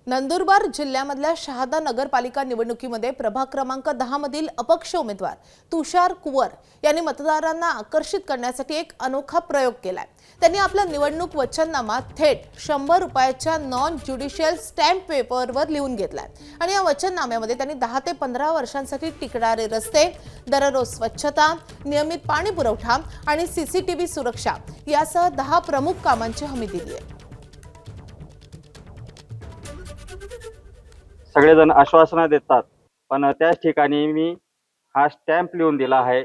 नंदुरबार जिल्ह्यामधल्या शहादा नगरपालिका निवडणुकीमध्ये प्रभाग क्रमांक 10 मधील अपक्ष उमेदवार तुषार कुवर यांनी मतदारांना आकर्षित करण्यासाठी एक अनोखा प्रयोग केलाय। त्यांनी आपला निवडणूक वचननामा थेट 100 रुपयाच्या नॉन ज्युडिशियल स्टॅम्प पेपरवर लिहून घेतलाय आणि या वचननाम्यामध्ये त्यांनी 10 ते 15 वर्षांसाठी टिकणारे रस्ते, दररोज स्वच्छता, नियमित पाणी पुरवठा आणि सीसीटीव्ही सुरक्षा यासह 10 प्रमुख कामांची हमी दिली आहे। सगळेजण आश्वासना देतात, पण त्याच ठिकाणी मी हा स्टॅम्प लिहून दिला आहे।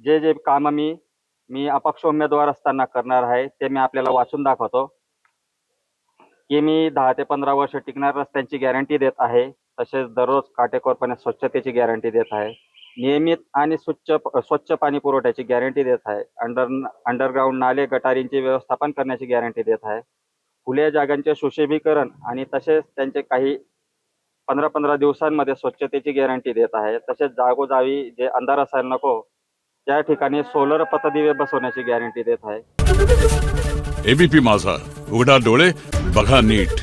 जे जे काम मी अपक्ष उमेदवार असताना करणार आहे ते मी आपल्याला वाचून दाखवतो की मी 10 ते 15 वर्ष टिकणाऱ्या रस्त्यांची गॅरंटी देत आहे। तसेच दररोज काटेकोरपणे स्वच्छतेची गॅरंटी देत आहे। नियमित आणि स्वच्छ पाणी पुरवठ्याची गॅरंटी देत आहे। अंडरग्राऊंड नाले गटारींचे व्यवस्थापन करण्याची गॅरंटी देत आहे। खुल्या जागांचे सुशोभीकरण आणि तसेच त्यांचे काही 15-15 दिवसांमध्ये स्वच्छतेची गॅरंटी देत आहे। तसेच जागोजागी जे अंधार असायला नको त्या ठिकाणी सोलर पथदिवे बसवण्याची गॅरंटी देत आहे। एबीपी माझा, उघडा डोळे बघा नीट।